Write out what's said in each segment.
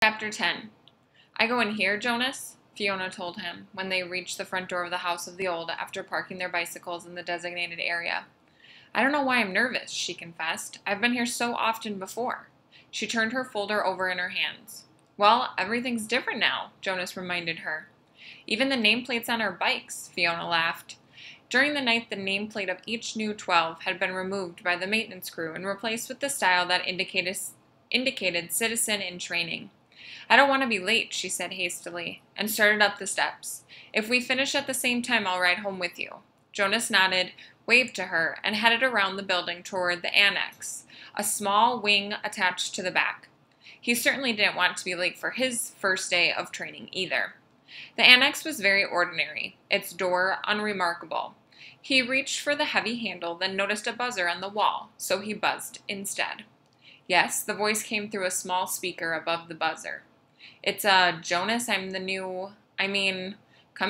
Chapter 10. I go in here, Jonas, Fiona told him when they reached the front door of the house of the old after parking their bicycles in the designated area. I don't know why I'm nervous, she confessed. I've been here so often before. She turned her folder over in her hands. Well, everything's different now, Jonas reminded her. Even the nameplates on our bikes, Fiona laughed. During the night, the nameplate of each new 12 had been removed by the maintenance crew and replaced with the style that indicated citizen in training. I don't want to be late, she said hastily, and started up the steps. If we finish at the same time, I'll ride home with you. Jonas nodded, waved to her, and headed around the building toward the annex, a small wing attached to the back. He certainly didn't want to be late for his first day of training either. The annex was very ordinary, its door unremarkable. He reached for the heavy handle, then noticed a buzzer on the wall, so he buzzed instead. Yes, the voice came through a small speaker above the buzzer. It's Jonas, come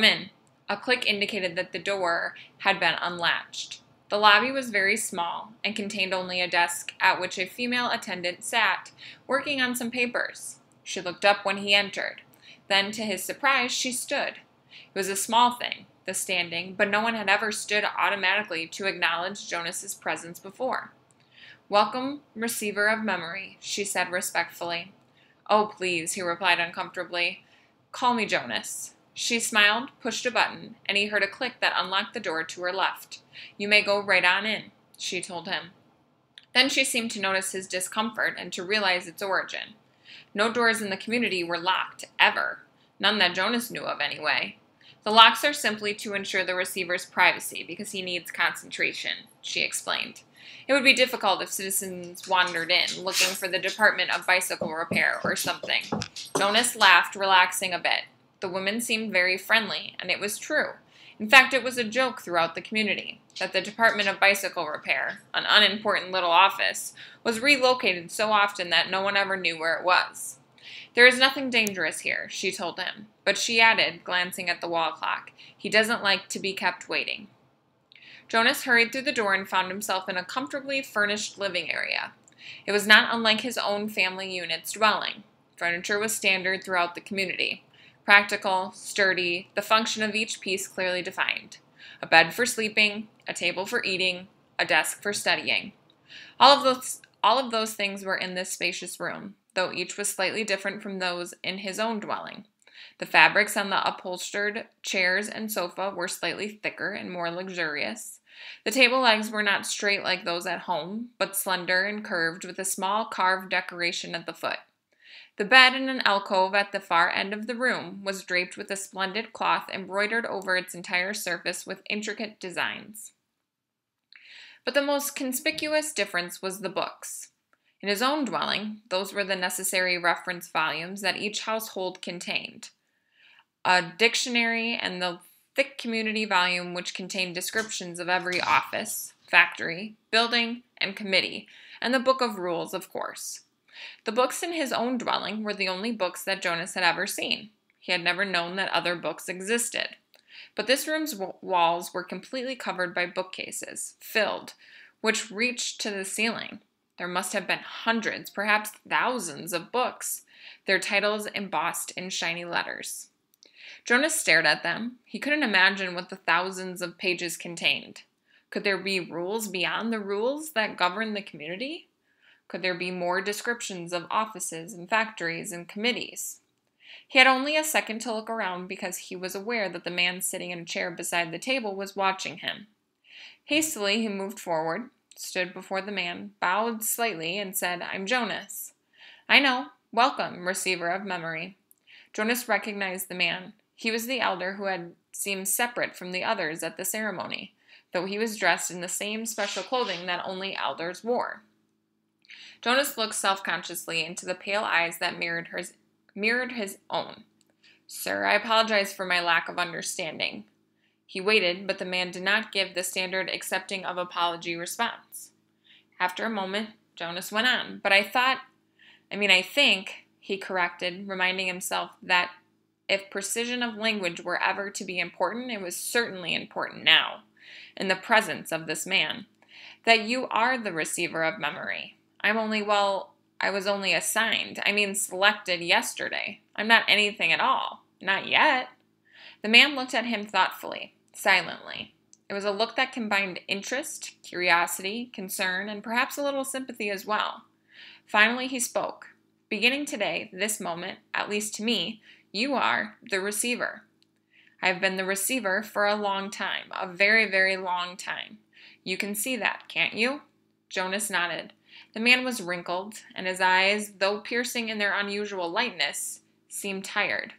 in. A click indicated that the door had been unlatched. The lobby was very small and contained only a desk at which a female attendant sat, working on some papers. She looked up when he entered. Then, to his surprise, she stood. It was a small thing, the standing, but no one had ever stood automatically to acknowledge Jonas's presence before. Welcome, receiver of memory, she said respectfully. Oh, please, he replied uncomfortably. Call me Jonas. She smiled, pushed a button, and he heard a click that unlocked the door to her left. You may go right on in, she told him. Then she seemed to notice his discomfort and to realize its origin. No doors in the community were locked, ever. None that Jonas knew of, anyway. The locks are simply to ensure the receiver's privacy because he needs concentration, she explained. It would be difficult if citizens wandered in, looking for the Department of Bicycle Repair or something. Jonas laughed, relaxing a bit. The women seemed very friendly, and it was true. In fact, it was a joke throughout the community that the Department of Bicycle Repair, an unimportant little office, was relocated so often that no one ever knew where it was. There is nothing dangerous here, she told him, but she added, glancing at the wall clock, he doesn't like to be kept waiting. Jonas hurried through the door and found himself in a comfortably furnished living area. It was not unlike his own family unit's dwelling. Furniture was standard throughout the community. Practical, sturdy, the function of each piece clearly defined. A bed for sleeping, a table for eating, a desk for studying. All of those things were in this spacious room, though each was slightly different from those in his own dwelling. The fabrics on the upholstered chairs and sofa were slightly thicker and more luxurious. The table legs were not straight like those at home, but slender and curved with a small carved decoration at the foot. The bed in an alcove at the far end of the room was draped with a splendid cloth embroidered over its entire surface with intricate designs. But the most conspicuous difference was the books. In his own dwelling, those were the necessary reference volumes that each household contained. A dictionary and the thick community volume which contained descriptions of every office, factory, building, and committee, and the book of rules, of course. The books in his own dwelling were the only books that Jonas had ever seen. He had never known that other books existed. But this room's walls were completely covered by bookcases, filled, which reached to the ceiling. There must have been hundreds, perhaps thousands of books, their titles embossed in shiny letters. Jonas stared at them. He couldn't imagine what the thousands of pages contained. Could there be rules beyond the rules that govern the community? Could there be more descriptions of offices and factories and committees? He had only a second to look around because he was aware that the man sitting in a chair beside the table was watching him. Hastily, he moved forward, stood before the man, bowed slightly, and said, I'm Jonas. I know. Welcome, receiver of memory. Jonas recognized the man. He was the elder who had seemed separate from the others at the ceremony, though he was dressed in the same special clothing that only elders wore. Jonas looked self-consciously into the pale eyes that mirrored his own. Sir, I apologize for my lack of understanding. He waited, but the man did not give the standard accepting of apology response. After a moment, Jonas went on. But I think, he corrected, reminding himself that if precision of language were ever to be important, it was certainly important now, in the presence of this man, that you are the receiver of memory. I'm only, I was only assigned, selected yesterday. I'm not anything at all. Not yet. The man looked at him thoughtfully, silently. It was a look that combined interest, curiosity, concern, and perhaps a little sympathy as well. Finally, he spoke. Beginning today, this moment, at least to me, you are the receiver. I have been the receiver for a long time, a very, very long time. You can see that, can't you? Jonas nodded. The man was wrinkled, and his eyes, though piercing in their unusual lightness, seemed tired.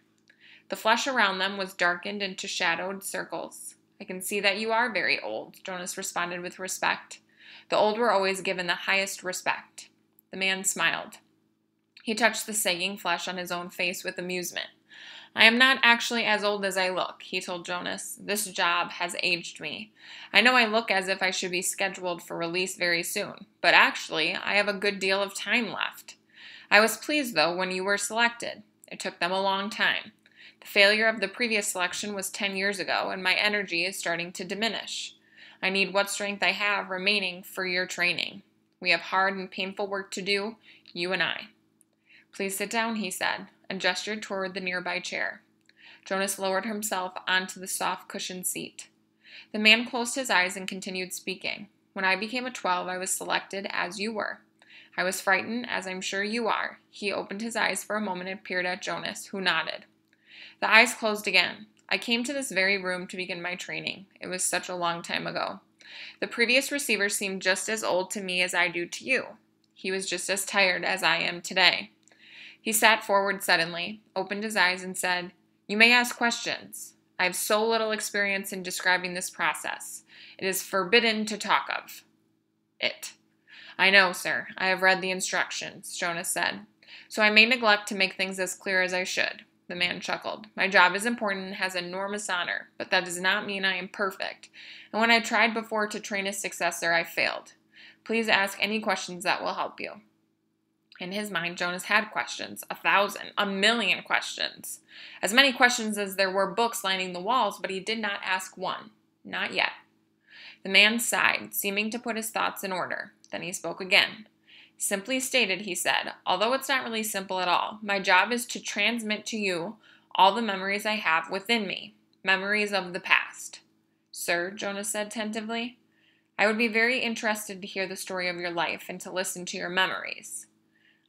The flesh around them was darkened into shadowed circles. I can see that you are very old, Jonas responded with respect. The old were always given the highest respect. The man smiled. He touched the sagging flesh on his own face with amusement. I am not actually as old as I look, he told Jonas. This job has aged me. I know I look as if I should be scheduled for release very soon, but actually I have a good deal of time left. I was pleased, though, when you were selected. It took them a long time. The failure of the previous selection was 10 years ago, and my energy is starting to diminish. I need what strength I have remaining for your training. We have hard and painful work to do, you and I. Please sit down, he said, and gestured toward the nearby chair. Jonas lowered himself onto the soft cushioned seat. The man closed his eyes and continued speaking. When I became a 12, I was selected as you were. I was frightened, as I'm sure you are. He opened his eyes for a moment and peered at Jonas, who nodded. The eyes closed again. I came to this very room to begin my training. It was such a long time ago. The previous receiver seemed just as old to me as I do to you. He was just as tired as I am today. He sat forward suddenly, opened his eyes, and said, You may ask questions. I have so little experience in describing this process. It is forbidden to talk of it. I know, sir. I have read the instructions, Jonas said. So I may neglect to make things as clear as I should. The man chuckled. My job is important and has enormous honor, but that does not mean I am perfect. And when I tried before to train a successor, I failed. Please ask any questions that will help you. In his mind, Jonas had questions. 1,000, 1,000,000 questions. As many questions as there were books lining the walls, but he did not ask one. Not yet. The man sighed, seeming to put his thoughts in order. Then he spoke again. Simply stated, he said, although it's not really simple at all, my job is to transmit to you all the memories I have within me, memories of the past. Sir, Jonas said tentatively, I would be very interested to hear the story of your life and to listen to your memories.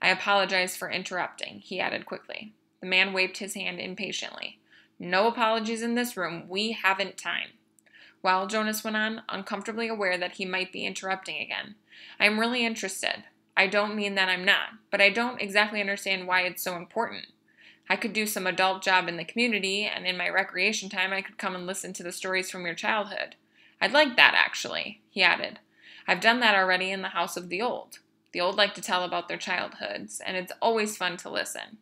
I apologize for interrupting, he added quickly. The man waved his hand impatiently. No apologies in this room. We haven't time. Well, Jonas went on, uncomfortably aware that he might be interrupting again. I am really interested. I don't mean that I'm not, but I don't exactly understand why it's so important. I could do some adult job in the community, and in my recreation time I could come and listen to the stories from your childhood. I'd like that, actually, he added. I've done that already in the House of the Old. The old like to tell about their childhoods, and it's always fun to listen.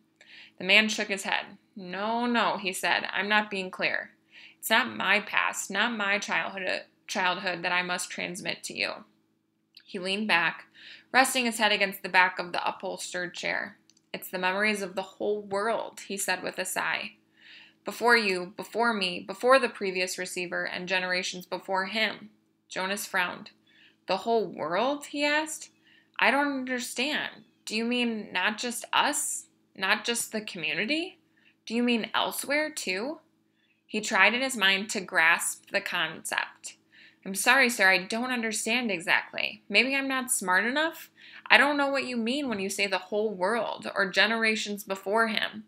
The man shook his head. No, he said. I'm not being clear. It's not my past, not my childhood that I must transmit to you. He leaned back, resting his head against the back of the upholstered chair. It's the memories of the whole world, he said with a sigh. Before you, before me, before the previous receiver, and generations before him. Jonas frowned. The whole world? He asked. I don't understand. Do you mean not just us? Not just the community? Do you mean elsewhere, too? He tried in his mind to grasp the concept. I'm sorry, sir, I don't understand exactly. Maybe I'm not smart enough? I don't know what you mean when you say the whole world, or generations before him.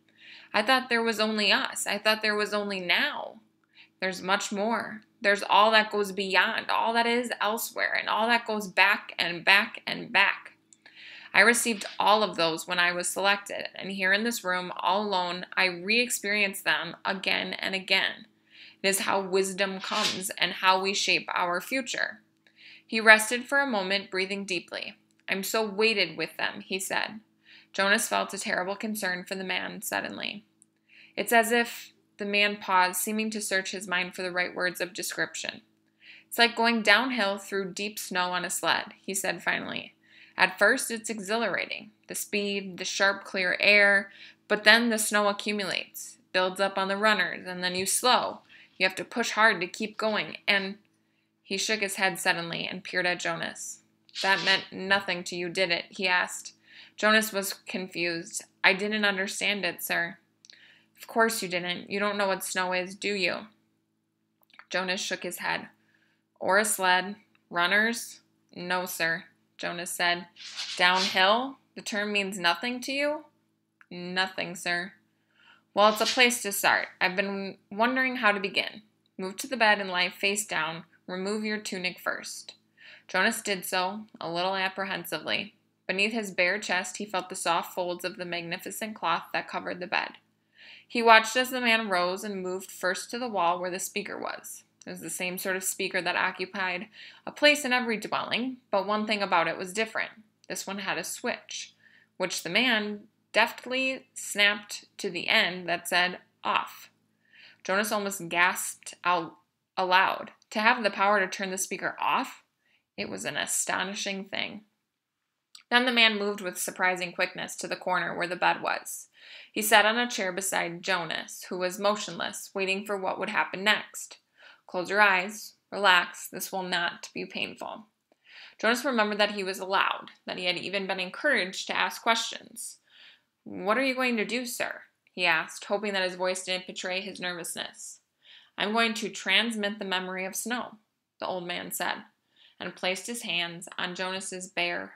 I thought there was only us. I thought there was only now. There's much more. There's all that goes beyond, all that is elsewhere, and all that goes back and back and back. I received all of those when I was selected, and here in this room, all alone, I re-experience them again and again. It is how wisdom comes and how we shape our future. He rested for a moment, breathing deeply. I'm so weighted with them, he said. Jonas felt a terrible concern for the man suddenly. It's as if the man paused, seeming to search his mind for the right words of description. It's like going downhill through deep snow on a sled, he said finally. At first, it's exhilarating, the speed, the sharp, clear air, but then the snow accumulates, builds up on the runners, and then you slow. You have to push hard to keep going, and he shook his head suddenly and peered at Jonas. That meant nothing to you, did it? He asked. Jonas was confused. I didn't understand it, sir. Of course you didn't. You don't know what snow is, do you? Jonas shook his head. Or a sled. Runners? No, sir, Jonas said. Downhill? The term means nothing to you? Nothing, sir. Well, it's a place to start. I've been wondering how to begin. Move to the bed and lie face down. Remove your tunic first. Jonas did so, a little apprehensively. Beneath his bare chest, he felt the soft folds of the magnificent cloth that covered the bed. He watched as the man rose and moved first to the wall where the speaker was. It was the same sort of speaker that occupied a place in every dwelling, but one thing about it was different. This one had a switch, which the man deftly snapped to the end that said, off. Jonas almost gasped out aloud. To have the power to turn the speaker off? It was an astonishing thing. Then the man moved with surprising quickness to the corner where the bed was. He sat on a chair beside Jonas, who was motionless, waiting for what would happen next. Close your eyes. Relax. This will not be painful. Jonas remembered that he was allowed, that he had even been encouraged to ask questions. What are you going to do, sir? He asked, hoping that his voice didn't betray his nervousness. I'm going to transmit the memory of snow, the old man said, and placed his hands on Jonas's bare,